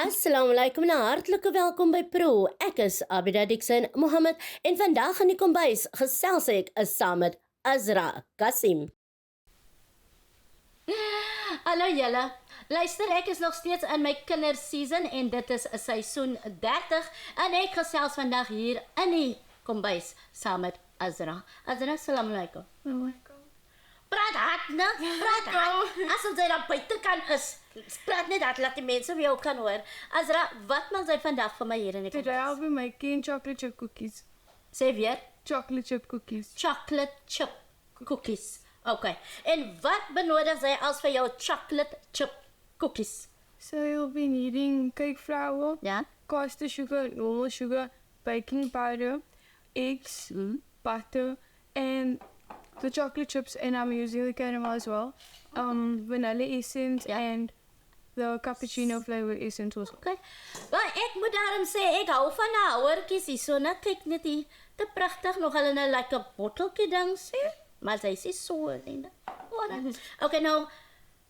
Assalamualaikum en hartlike welkom by Pro. Ek is Abida Dixon Mohammed en vandag in die kombuis gesels ek saam met Azra Kasim. Hallo julle. Luister, ek is nog steeds in my kinderseason en dit is seisoen 30 en ek gesels vandag hier in die kombuis saam met Azra. Azra, assalamualaikum. Praat hard, né? Praat hard. As ons daar buitekant is, praat net hard, laat die mense vir jou kan hoor. Azra, wat maak jy vandag vir my hier in die Today kombuis? I'll be making chocolate chip cookies. Sê weer, Chocolate chip cookies. chocolate chip cookies. Okay. En wat benodig jy as vir jou chocolate chip cookies? So you'll be needing cake flour, Ja? caster sugar, normal sugar, baking powder, eggs, butter, and the chocolate chips, and I'm using the caramel as well. Vanilla essence Ja. and the cappuccino flavor essence also. Okay. Maar ek moet daarom sê, ek hou van die houertjies hier so, net kyk net hier. Te pragtig, nog hulle nou like 'n botteltjie ding sê. Maar sy sê so, nee. Okay, nou,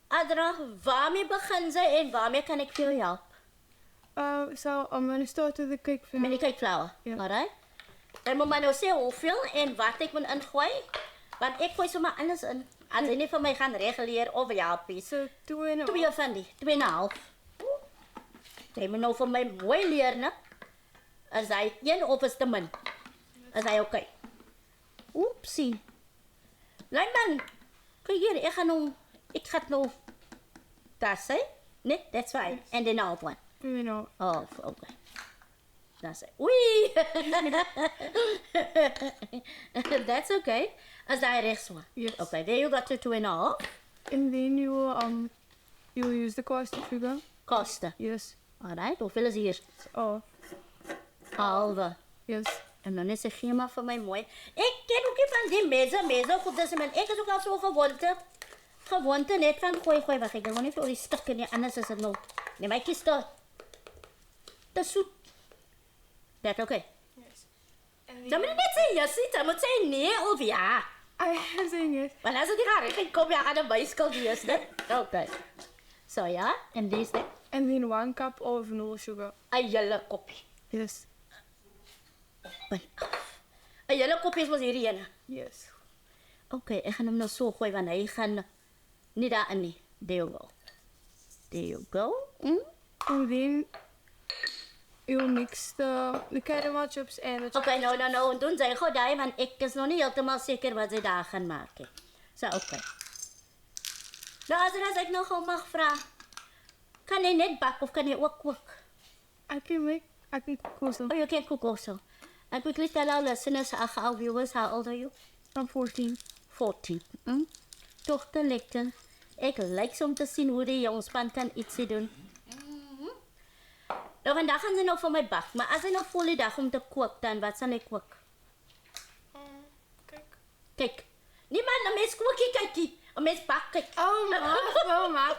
Adra, waarmee begin sy en waarmee kan ek vir jou help? So I'm going to start with the cake flour. Met die cakeflour, Ja. alright? En moet my nou sê hoeveel en wat ek moet ingooi? Want ek gooi sommer alles in. As jy nie vir my gaan reguleer of help nie. So 2 Twee van die, 2,5. Jy moet nou vir my mooi leer, né? Is hy 1 of is te min? Is hy okay? Oepsie. Lyman, kyk hier, ek gaan nou, daar sê, nee, that's fine. And then half one. 2,5. Oh, okay. Daar sê, oei. That's okay. Is hy rechts one? Yes. Okay, there you got to 2,5. And then you'll use the caster sugar. Koste. Yes. Alright, hoeveel is hier? Oh, Halve. yes. En dan is sy gee maar vir my mooi. Ek ken ook nie van die mense goed dis men. Ek is ook al so gewoonte net van gooi, wag ek wil nie vir die stukke nie, anders is dit nou. Nee, my kies te soet. Dat okay. Yes. And Dan moet jy net sê yes, jy moet sê nee of ja. I am saying yes. Want as dit gaan, ek kom jy aan 'n byskil wees, né? Okay. So ja, en dis net And then 1 cup of normal sugar. 'n hele koppie. Yes. 'n hele koppie is mos hierdie ene. Yes. Okay, ek gaan hom nou so gooi want hy gaan nie daarin nie. There you go. There you go. And then you'll mix the caramel chips and the chocolate. Okay, nou, doen sy gou daai want ek is nog nie heeltemal seker wat sy daar gaan maak nie. So, okay. Nou, as ek nou gou mag vra, kan jy net bak of kan jy ook kook? I can cook also. Oh, you can cook also. And quickly tell our listeners, our viewers, how old are you? I'm 14. 14. Toch te lekker. Ek lyk om te sien hoe die jongsspan kan ietsie doen. Nou vandag gaan sy nou vir my bak, maar as sy nou vol die dag om te kook, dan wat sal ek kook? Cake. Kyk. Nie man, 'n mens kookie kykie. 'n Mens bak kyk. Oh, ma.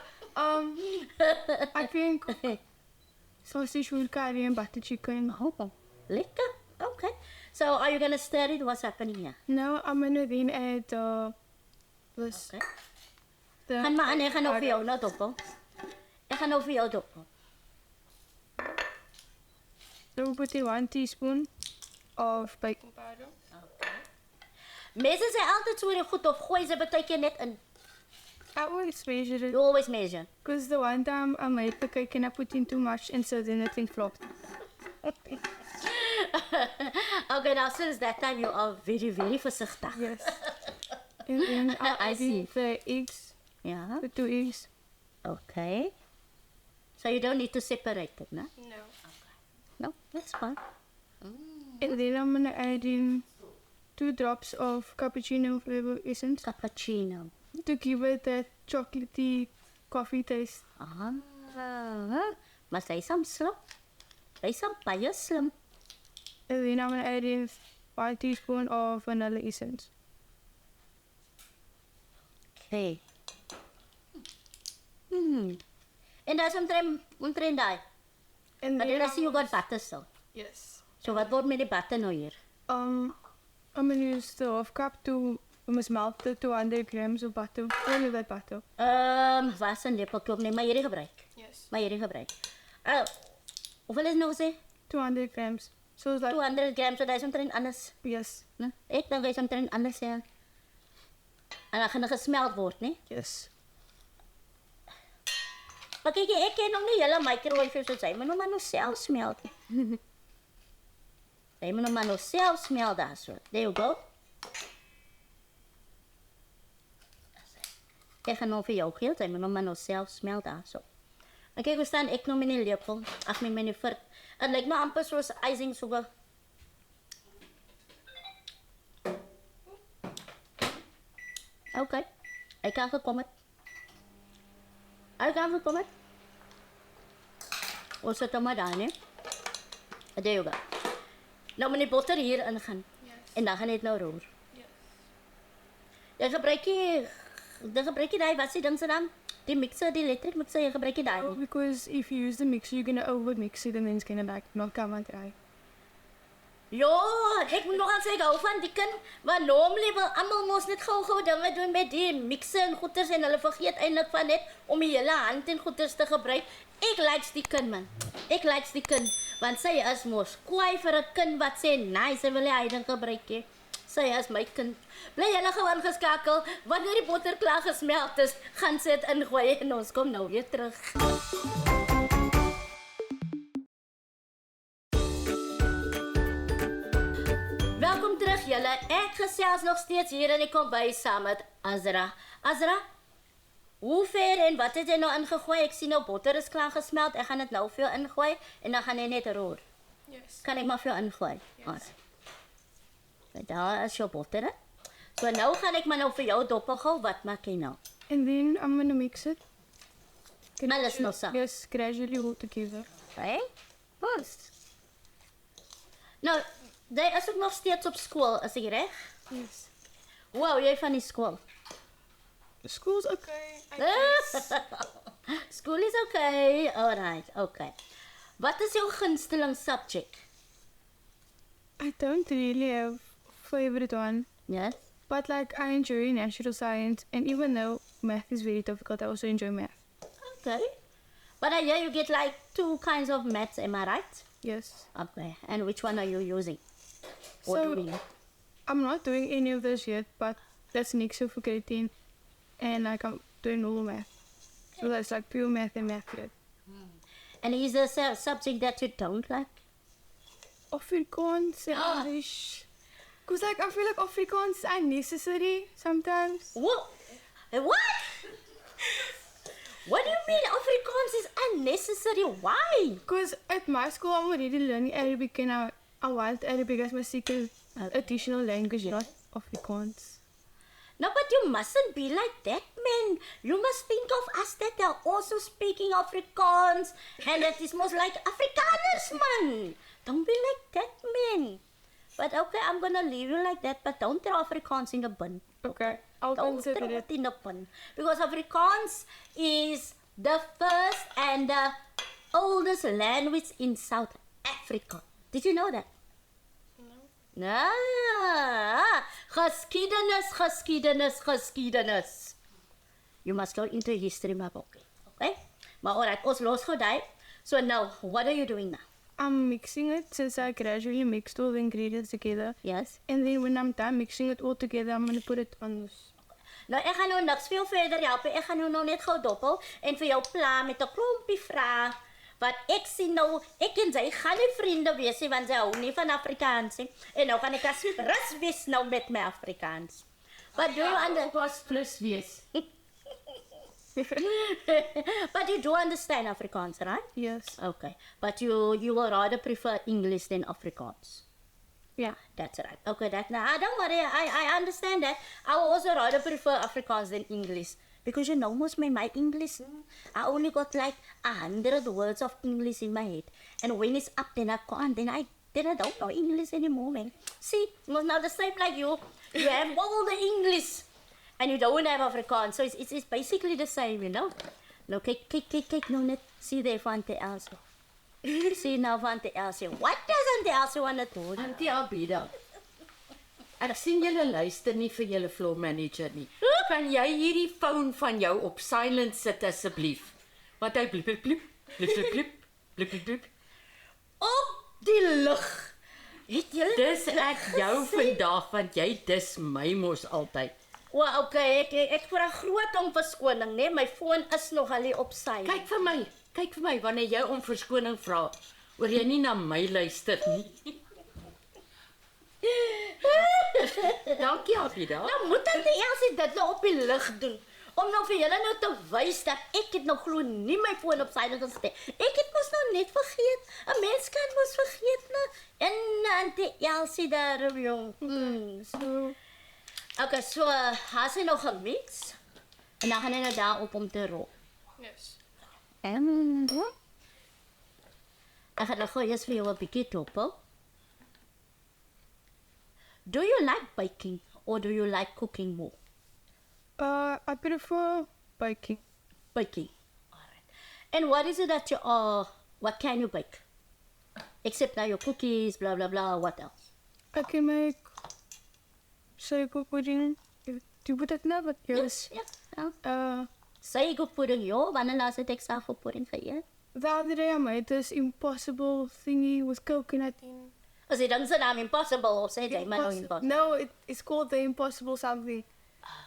I think sausage with curry and butter chicken. Oh, lekker. Okay. So are you gonna stir it? What's happening here? Now I'm gonna then add this. Okay. The Gaan maar aan, ek gaan nou vir jou nou doppel. Ek gaan nou vir jou doppel. So we'll put in 1 teaspoon of baking powder. Mense sê altyd so goed of gooi sy baie keer net in. I always measure it You always measure. because the one time I made the cake and I put in too much and so then the thing flopped. Okay, now since that time you are very, very versigtig. Yes. And then I'll I add see. in the eggs, Yeah. the 2 eggs. Okay. So you don't need to separate it, no? No. No, that's fine. And then I'm gonna add in 2 drops of cappuccino flavor essence Cappuccino. to give it that chocolatey coffee taste. Maar sy is slim. Sy is baie slim. And then I'm gonna add in 1 teaspoon of vanilla essence. Okay. En dat is omtrent daai. And Maar then dan sien you got butter still. yes. So wat word met die butter nou hier? I'm gonna use the half cup to melt the 200 grams of butter. Only that butter. Was 'n lepeltjie op nee, maar hierdie gebruik. Yes. Maar hierdie gebruik. Hoeveel is nou sê? 200 grams. So it's like, 200 grams, so dat is omtrent anders. yes, Né? Ek dink hy is omtrent anders, ja. En dan gaan hy gesmeld word, né? yes. Maar kyk, ek ken nog nie hele microwave soos hy, maar nou maar nou self smelt. Hy moet nou maar nou self smelt daar so. There you go. Ek gaan nou vir jou geld, hy moet nou maar nou self smelt daar so. En kyk, hoe staan ek nou met die lepel? Ag, met my vork. Het lyk my amper soos icing sugar. Okay, hy kan gekom het. Hy kan gekom het. Ons sit hom maar daar, né? There you go. Nou moet die botter hier ingaan. En dan gaan dit nou roer. Jy gebruik jy daai, wat is die ding se naam? Die mixer, die electric mixer, jy gebruik jy daai. Oh, because if you use the mixer, you're gonna over mix it and then it's gonna like not come out right. Ja, ek moet nogal sê ek hou van die kind, want normally wil almal mos net gou dinge doen met die mixer en goeters en hulle vergeet eintlik van net om die hele hand en goeters te gebruik. Ek likes die kind man. Ek likes die kind, want sy is mos kwaai vir 'n kind wat sê nice, sy wil die hy ding gebruik hè. Sy is my kind. Bly julle gewoon geskakel, wanneer die botter klaar gesmelt is, gaan sy dit ingooi en ons kom nou weer terug. Welkom terug julle. Ek gesels nog steeds hier in die kombuis saam met Azra. Azra, hoe ver en wat het jy nou ingegooi? Ek sien nou botter is klaar gesmelt. Ek gaan dit nou vir jou ingooi en dan gaan jy net roer. Yes. Kan ek maar vir jou ingooi? Yes. Daar is jou botter. Hè? So nou gaan ek maar nou vir jou doppel gou. Wat maak jy nou? And then I'm gonna mix it. Alles nou saam. Yes, gradually all together. Okay? Post. Nou, jy is ook nog steeds op skool, is ek reg? Yes. Wow, jy van die skool. The school's okay. I guess. School is okay. Alright, okay. Wat is jou gunsteling subject? I don't really have favorite one, Yes? but like I enjoy natural science, and even though math is very difficult, I also enjoy math. Okay. But I hear you get like 2 kinds of maths, am I right? Yes. Okay. And which one are you using? Or So doing? I'm not doing any of this yet, but that's next year for grade 10, and like I'm doing normal math. So that's like pure math and math yet. And is there a subject that you don't like? Afrikaans and English. Cause like I feel like Afrikaans is unnecessary sometimes. What? What? What do you mean Afrikaans is unnecessary? Why? Cause at my school I'm already learning Arabic and I want Arabic as my second additional language, not Afrikaans. No, but you mustn't be like that, man. You must think of us that are also speaking Afrikaans. And that is most like Afrikaners, man. Don't be like that, man. But okay, I'm gonna leave you like that, but don't throw Afrikaans in the bin. Okay, I'll Don't consider throw it. it in the bin. Because Afrikaans is the first and the oldest language in South Africa. Did you know that? No. Geschiedenis. You must go into history, my boy. Okay? Maar alright, ons los gou daai. So now, what are you doing now? I'm mixing it since I gradually mixed all the ingredients together. Yes? And then when I'm done mixing it all together, I'm gonna put it on this. Nou, ek gaan nou niks veel verder help. Ek gaan nou net gou doppel en vir jou pla met 'n klompie vrae. Wat ek sien nou, ek en sy gaan nie vriende wees nie, want sy hou nie van Afrikaans nie. En nou gaan ek as rus wees nou met my Afrikaans. But do you Pas plus wees. But you do understand Afrikaans, right? Yes. Okay. But you will rather prefer English than Afrikaans. Yeah. That's right. Okay, don't worry. I understand that. I will also rather prefer Afrikaans than English. Because you know, most my English, I only got like 100 words of English in my head. And when it's up, then I can't. Then I don't know English anymore, man. See, it was now the same like you. You have all the English. And you don't have Afrikaans. So it's basically the same, you know. No, kijk, no, net. See there, Fante Elsie. See now, Fante Elsie. What does Fante Elsie want to do? Auntie Abida. Ek sien julle luister nie vir julle floor manager nie. Kan jy hierdie foon van jou op silent sit asseblief? Want hy bliep bliep bliep bliep bliep bliep bliep. Die lig. Het julle Dis ek jou vandag want jy dis my mos altyd. Well, okay, ek vra groot om verskoning, né? My foon is nog al hier op sy. Kyk vir my wanneer jy om verskoning vra. Oor jy nie na my luister nie. Dankie, Abida. Nou moet dit Elsie dit nou op die lig doen. Om nou vir julle nou te wys dat ek het nog glo nie my foon op sy gestel. Ek het mos nou net vergeet. 'n Mens kan mos vergeet, né? En die Elsie daar, jong. So. Okay, so has hy nog gemix? En dan gaan hy nou daar op om te rol. Yes. En ek gaan nou gou eers vir jou 'n bietjie toppel. Do you like baking or do you like cooking more? I prefer baking. Baking. Alright. And what is it that you what can you bake? Except now your cookies, blah blah blah, what else? I can make suiker pudding. Do you put that now? But yes. Ja. Sago pudding, jo. Wanneer laas het ek sago pudding geëet? The other day I made this impossible thingy with coconut in. As jy dan se naam impossible of sê jy maar nou impossible. No, it's called the impossible something.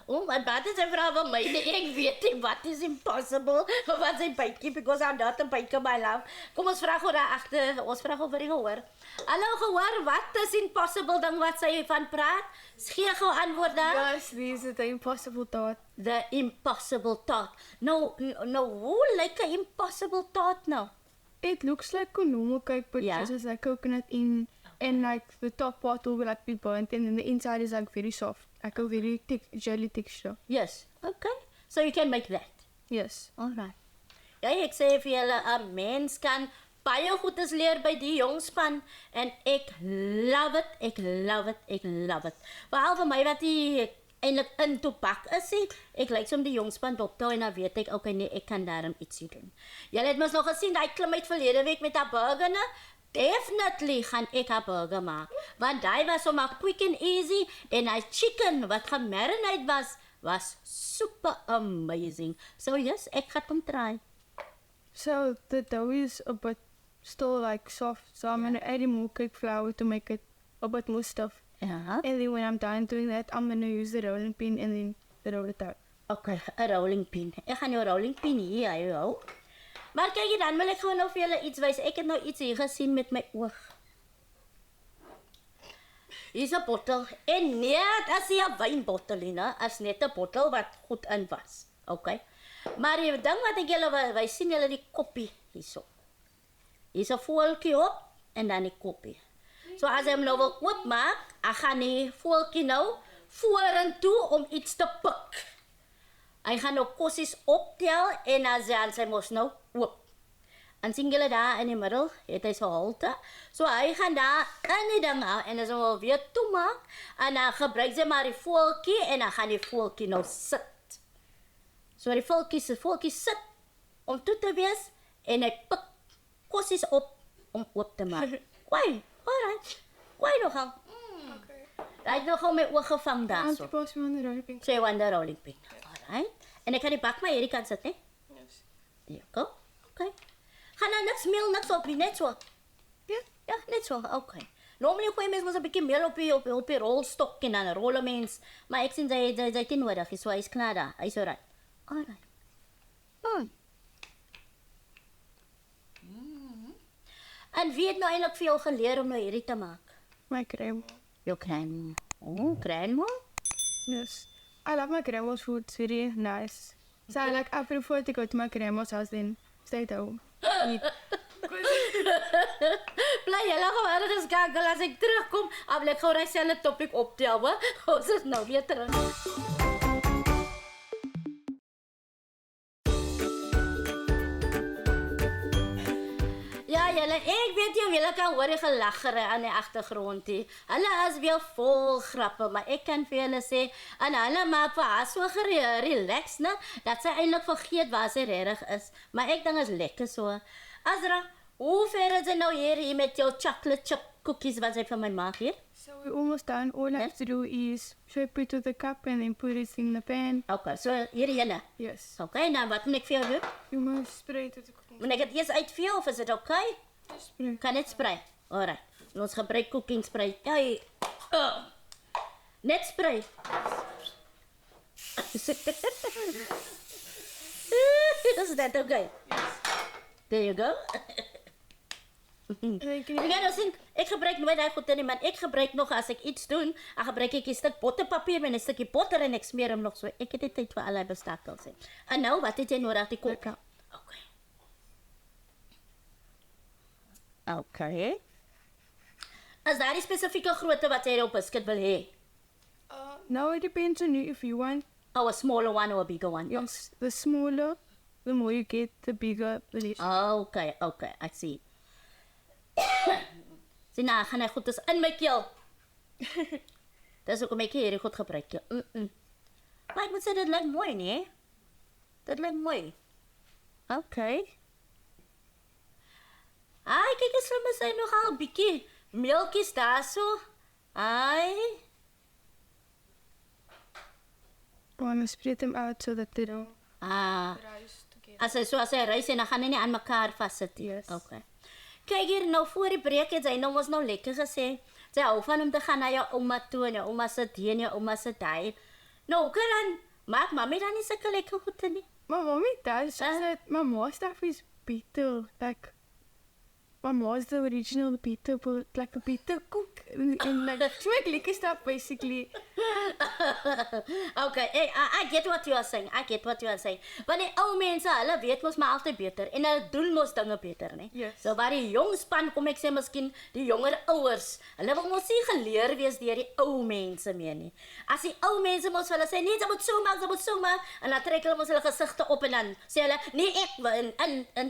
Wat is 'n vraag van my? Ek weet nie wat is impossible of wat is baking because I'm not a baker my love. Kom ons vra gou daar agter, ons vra gou vir die gehoor. Hallo gehoor, wat is impossible dan wat sy van praat? Gee gou antwoord daar. Yes, these are the impossible thought. The impossible thought. No, hoe lyk 'n impossible thought nou? It looks like a normal cake, but Yeah. just like coconut in, and like the top part will like be burnt, and then the inside is like very soft, like a very thick jelly texture. Yes. Okay. So you can make that. Yes. Alright. Ja, ek sê vir julle 'n mens kan baie goedes leer by die jongspan en ek love it. Veral vir my wat die eintlik in toepak is, ek lyk som die jongspan dokter en dan weet ek okay nee, ek kan daarom ietsie doen. Julle het mos nog gesien daai klim uit verlede week met haar burger, né? Definitely gaan ek 'n burger maak, want daai was sommer quick and easy en hy chicken wat gemarinate was super amazing. So yes, ek gaan hom try. So the dough is a bit still like soft, so I'm gonna add more cake flour to make it a bit more stuff. Ja. And then when I'm done doing that, I'm gonna use the rolling pin and then roll it out. Okay, 'n rolling pin. Ek gaan jou rolling pin hier hou. Maar kyk hier dan wil ek gou nou vir julle iets wys. Ek het nou iets hier gesien met my oog. Hier's 'n bottel en net as jy 'n wynbottel nie, as net 'n bottel wat goed in was. Okay. Maar die ding wat ek julle wys sien julle die koppie hierso. Hier's 'n voeltjie op en dan die koppie. So as jy hom nou wil oopmaak, ek gaan die voeltjie nou vorentoe om iets te pik. Hy gaan nou kossies optel en as hy mos nou oop. En sien julle daar in die middel, het hy so halte. So hy gaan daar in die ding hou en as hom wil weer toemaak en dan gebruik sy maar die voeltjie en dan gaan die voeltjie nou sit. So die voeltjie sit om toe te wees en hy pik kossies op om oop te maak. Wai, alright. Wai nog al. Okay. Hy het nog al my oog gevang daar I'm so. supposed to be on the rolling pin. So jy wonder rolling pin. Alright. En ek kan die bak maar hierdie kant sit, hè? Yes. Ja, go. Okay. Gaan nou niks meel, niks op nie, net so. Yeah. Ja, net so. Okay. Normally gooi mens mos 'n bietjie meel op die rolstok en dan rol 'n mens, maar ek sien sy het nie nodig, so hy's klaar daar. Hy's alright. Alright. En wie het nou eintlik vir jou geleer om nou hierdie te maak? My grandma. Jou grandma. Oh, grandma? Yes. I love my grandma's food. It's very nice. So I prefer to go to my grandma's house than stay at home. Eat. Bly julle gou ergens skakel as ek terugkom, dan wil ek gou dieselfde topik optel, hè? Ons is nou weer terug. Ja, julle, ek weet jy julle kan hoor die gelaggery aan die agtergrond hier. Hulle is weer vol grappe, maar ek kan vir julle sê, en hulle maak vir haar so relax, né? Dat sy eintlik vergeet waar sy regtig is. Maar ek dink is lekker so. Azra, hoe ver is jy nou hier met jou chocolate chip cookies wat jy vir my maak hier? So we're almost done. All I have to do is shape it to the cup and then put it in the pan. Okay, so hier jene. Yes. Okay, nou wat moet ek vir jou doen? You must spray it to the cooking. Moet ek dit eers uitvee of is dit okay? Spray. Kan dit sprei? Alright. Ons gebruik cooking spray. Hey. Net spray. Is that okay? There you go. Ek nou sien, ek gebruik nooit daai goede nie, man. Ek gebruik nog as ek iets doen, dan gebruik ek 'n stuk botterpapier en 'n stukkie botter en ek smeer hom nog so. Ek het dit tyd vir allerlei bestakels hê. En nou, wat het jy nodig? Die kok. Okay. Is daar 'n spesifieke grootte wat jy op 'n beskik wil hê? Now it depends on you if you want. Oh, a smaller one or a bigger one? Yes, the smaller, the more you get, the bigger the less. Okay, I see. Sien nou, gaan hy goed is in my keel. Dis ook om ek hierdie goed gebruik. Maar ek moet sê, dit lyk mooi, nee? Dit lyk mooi. Okay. Ai, kyk eens vir my sy nogal 'n bietjie melkies daar so. Ai. I want to spread them out so that they don't rise together. As hy reis en dan gaan hy nie aan mekaar vassit nie. Yes. Okay. Kyk hier, nou voor die breek het sy nou ons nou lekker gesê. Sy hou van om te gaan na jou ouma toe en jou ouma se die en jou ouma se daai. Nou, kan maak mami dan nie sulke lekker goed nie. My mommy does. She said my mom's stuff is beetle. Like, my mom's the original beetle, but like a beetle cook. And like, she make liquor stuff basically. Okay, I get what you are saying. Want die ou mense, hulle weet mos maar altyd beter en hulle doen mos dinge beter, né? Yes. So waar die jong span kom ek sê miskien die jonger ouers, hulle wil mos nie geleer wees deur die ou mense meer nie. As die ou mense mos hulle sê nee, jy moet so maak en dan trek hulle mos hulle gesigte op en dan sê hulle nee, ek wil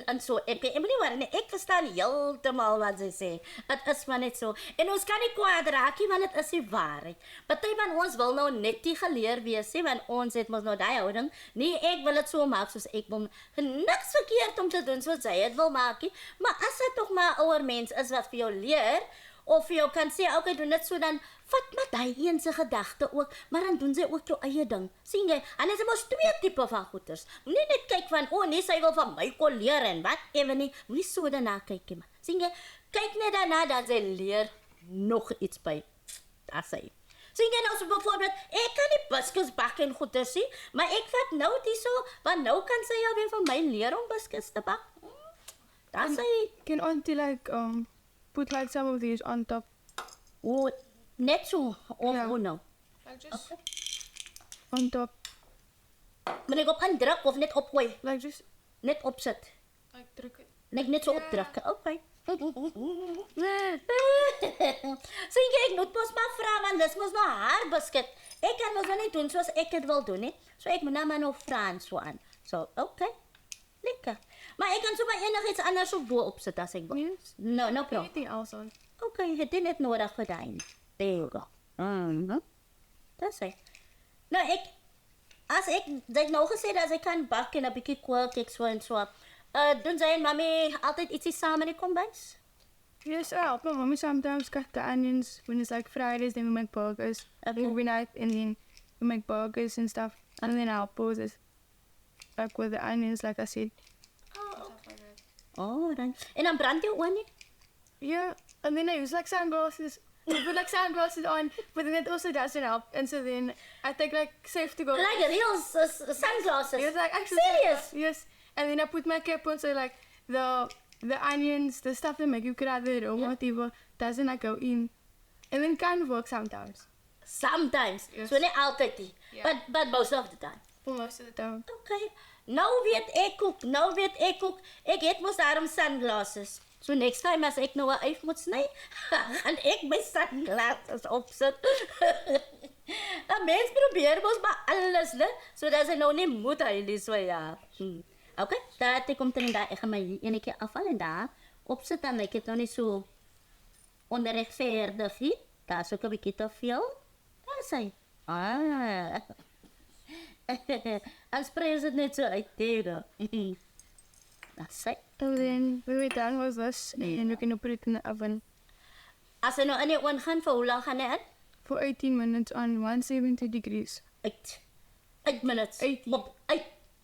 en so ek nie waar nie. Ek verstaan heeltemal wat sy sê. Dit is maar net so. En ons kan nie kwaad raak nie want dit is die waarheid. Party van ons wil nou net nie geleer wees nie want ons het mos nou daai houding. Nee, ek wil dit so maak soos ek wil. Niks verkeerd om te doen soos sy dit wil maak nie. Maar as dit tog maar 'n ouer mens is wat vir jou leer of vir jou kan sê, okay, doen dit so dan vat maar daai een se gedagte ook, maar dan doen sy ook jou eie ding. Sien jy? En dit is mos twee tipe van goeters. Moenie net kyk van, o nee, sy wil van my kon leer en wat ewe nie. Moenie so daarna kyk nie. Sien jy? Kyk net daarna dat sy leer nog iets by. Daar sê. Sien jy nou so byvoorbeeld, ek kan nie biscuits bak en goeters nie, maar ek vat nou die so, want nou kan sy alweer van my leer om biscuits te bak. Daar sê. Can auntie like put like some of these on top? O, net so, of Ja. hoe nou? Like just on top. Moet ek op indruk of net opgooi? Like just Net opsit. like druk it. Net so opdruk. Okay. Sien jy, ek moet mos maar vra, want dis mos nou haar biscuit. Ek kan mos nou nie doen soos ek dit wil doen nie. So ek moet nou maar nou vra en so aan. So, okay. Lekker. Maar ek kan so maar enigiets anders op bo opsit as ek wil. Yes. No problem. Anything else on? Okay, het dit net nodig vir daai. There you go. Dis hy. Nou as ek dit nou gesê dat ek kan bak en 'n bietjie kook ek so en so. Doen sy en mami altyd ietsie saam in die kombuis? Yes, I help my mommy sometimes cut the onions when it's like Fridays. Then we make burgers every night, and then we make burgers and stuff. And then I'll pause it like with the onions, like I said. Oh, dan. En dan brand jou oor nie? Yeah, and then I use like sunglasses. I put like sunglasses on, but then it also doesn't help. And so then I take like safety goggles. Like real sunglasses. It's like actually Serious? Yes, and then I put my cap on, so like the onions, the stuff that make you cry or whatever, doesn't like go in, and then kind of work sometimes. Sometimes. Yes. So nie altyd nie. Yeah. But most of the time. For most of the time. Okay. Nou weet ek ook. Ek het mos daarom sunglasses. So next time as ek nou 'n eif moet sny, en ek my sunglasses opsit. Dan mens probeer mos maar alles, né? Sodat sy nou nie moet huilie so ja. Okay, daar het ek kom dan daar ek gaan my enetjie afval en daar opsit dan ek het nou nie so onregverdig nie. Daar is ook 'n bietjie te veel. Daar sê. En spray is het net so uit there. That's it. And then when we're done with this, and we can put it in the oven As hy nou in die oven gaan, vir hoe lang gaan hy in? for 18 minutes on 170 degrees. 8 minutes. 18. Op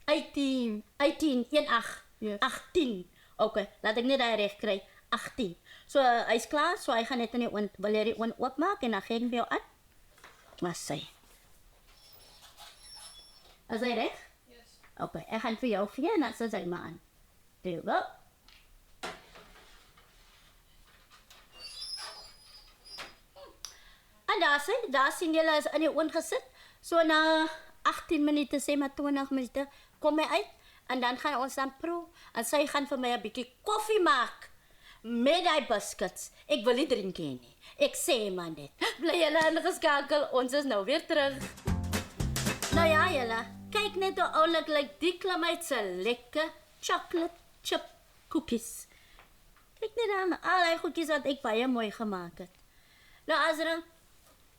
18. 18. 1 8. Yes. 18. Okay, laat ek net daai reg kry. 18. So hy's klaar, so hy gaan net in die oond, wil jy die oond oopmaak en dan gee ek vir jou aan. Maar sy. Is hy reg? Yes. Okay, ek gaan vir jou gee en dan sit hy maar aan. There you go. En daar sien julle is in die oond gesit. So na 18 minute, sê maar 20 minute, kom hy uit. En dan gaan ons dan proe. En sy gaan vir my 'n bietjie koffie maak. Met die biscuits. Ek wil nie drink nie. Ek sê maar net. Bly julle ingeskakel, ons is nou weer terug. Nou ja, julle. Kyk net hoe oulik lyk die klamheid se lekker chocolate chip cookies. Kyk net aan al die goedjies wat ek baie mooi gemaak het. Nou Azra,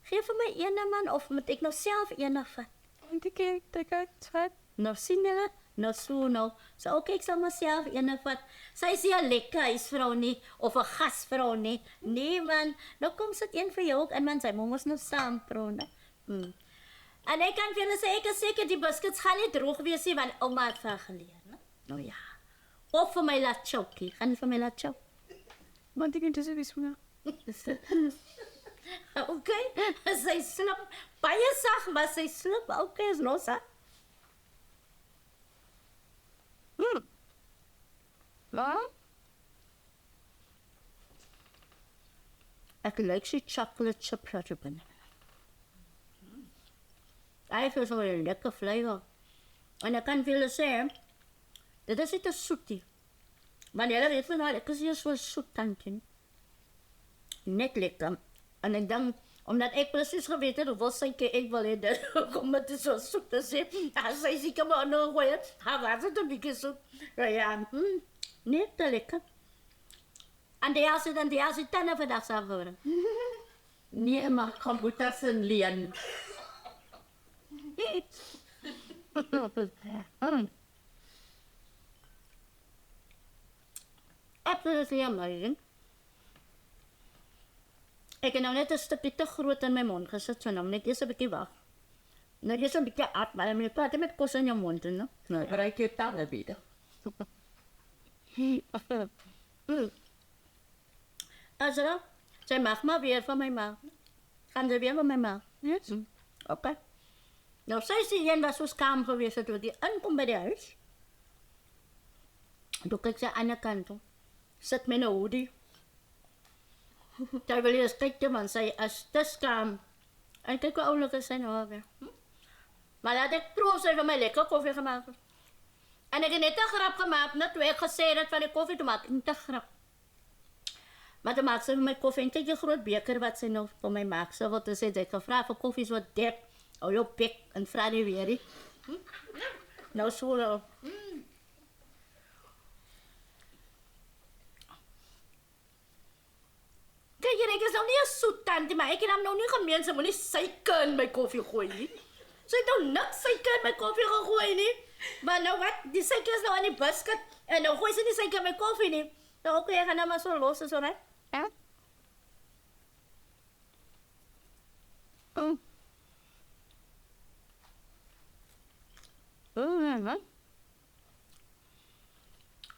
gee vir my een man of moet ek nou self een vat? Want ek het wat. Nou sien julle, nou so nou. So ok, ek sal myself een vat. Sy is nie 'n lekker huisvrou nie of 'n gasvrou nie. Nee man, nou kom sit een vir jou ook in man, sy moet ons nou saam proe, né? En ek kan vir julle sê ek is seker die biscuits gaan nie droog wees nie want ouma het van geleer, né? Nou ja. Of vir my laat chokie, gaan vir my laat choke. Want ek het tussen wiskunde. Okay, sy slip baie sag, maar sy slip okay is nou sa. Wat? Ek like sy chocolate chip platter binne. Hy het so 'n lekker flavor. En ek kan vir julle sê, dit is nie te soet nie. Maar julle weet van ek is hier so soet tantjie. Net lekker. En ek dink, omdat ek presies geweet het hoeveel suiker ek wil hê, dit kom dit so soet te sê. As sy seker maar nou gooi het, was het 'n bietjie soet. Ja, net te lekker. En die as het tanden vandaag samen geworden. Nee, maar computers en leen. Absolutely amazing. Ik heb nou net een stukje te groot in mijn mond gezet, so nou net eerst een beetje wacht. Nou eerst een beetje adem, je praat met kos in je mond, hè? Gebruik je tanden bieden. Azra, zij mag maar weer van mij maken. Gaan ze weer van mij maken? Yes. Oké. Nou, zij is die een was zo skaam geweest dat die aankomt bij de huis. Toen kijk ze aan de kant toe. Zit met een hoodie. Daar wil je eens kijken, want zij is te skaam. En kijk hoe ouderlijk is zij nou alweer. Maar laat ik proef, zij van mij lekker koffie gemaakt. En ik heb net een grap gemaakt, net toen ik gezegd had van die koffie te maken. Niet een grap. Maar toen maakte ze van mij koffie en kijk die groot beker wat ze nou voor mij maakt. Ze wilde zeggen, ik gevraagd voor koffie zo dik. Oh, jouw pik en vraag die weer. Nou zo nou. Kijk, ik is nou niet een zoet tante, maar ik heb hem nou niet gemeen. Ze moet niet suiker in mijn koffie gooien. Ze heeft nou niks suiker in mijn koffie gegooid, nie. Maar nou wat, die suiker is nou aan die biscuit. En nou gooi ze die suiker in mijn koffie, nie. Nou oké, ik ga nou maar zo los en zo, hè. Ja?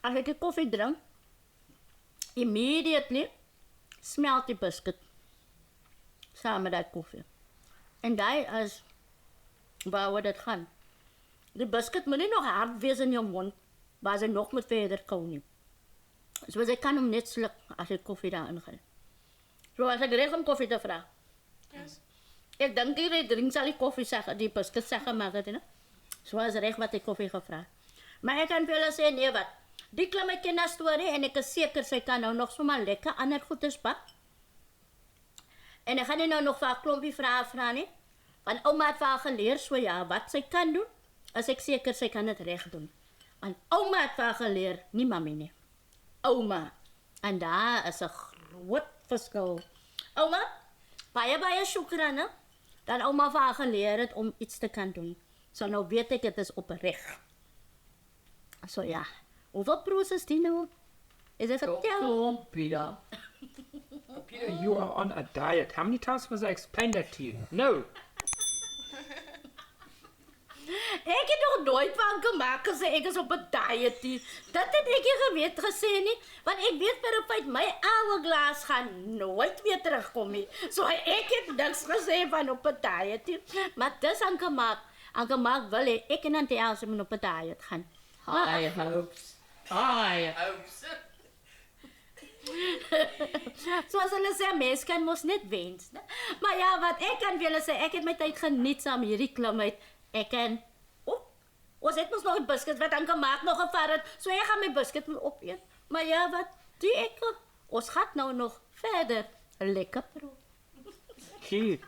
Als ik die koffie drink, immediately smelt die biscuit samen met dat koffie. En daar is waar we dat gaan. Die biscuit moet niet nog hard wees in je mond, waar ze nog moet verder komen. Dus ik kan hem net sluk als ik koffie daarin ga. Zoals ik recht om koffie te vragen. Yes. Ik denk die drink zal die koffie zeggen, die biscuit zeggen maar dat, hè. Zoals recht wat ik koffie gevraagd. Maar ik kan willen zeggen, nee wat. Die klim ek na storie en ek is seker sy kan nou nog sommer lekker ander goedes bak. En ek gaan nie nou nog vir 'n klompie vrae vra nie. Want ouma het vir haar geleer so ja, wat sy kan doen, as ek seker sy kan dit reg doen. Want ouma het vir haar geleer, nie mami nie. Ouma. En daar is 'n groot verskil. Ouma, baie shukran, hè. Dan ouma vir haar geleer het om iets te kan doen. So nou weet ek dit is opreg. So ja. Hoeveel pro's is die nou? Is dit vertel? Oh, Peter. Peter, you are on a diet. How many times must I explain that to you? No. Ek het nog nooit van gemaak gesê ek is op 'n diet nie. Dat het ek nie geweet gesê nie, want ek weet vir 'n feit my hourglass gaan nooit weer terugkom nie. So ek het niks gesê van op 'n diet nie. Maar dis aangemaak. Aangemaak wil ek en Auntie Elsie moet op 'n diet gaan. I hopes. I hopes. Soos hulle sê, mens kan mos net wens, né? Maar ja, wat ek kan vir julle sê, ek het my tyd geniet saam hierdie klimheid. Ek kan ons het mos nog 'n biscuit wat aangemaak nog gevaar het. So ek gaan my biscuit moet opeet. Maar ja, wat doen ek? Ons gaan nou nog verder. Lekker proe. Cute.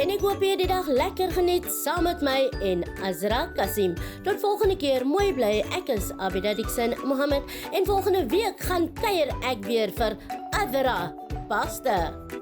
En ek hoop jy die dag lekker geniet saam met my en Azra Kasim. Tot volgende keer, mooi bly. Ek is Abida Dixon Mohammed en volgende week gaan kuier ek weer vir Azra Pasta.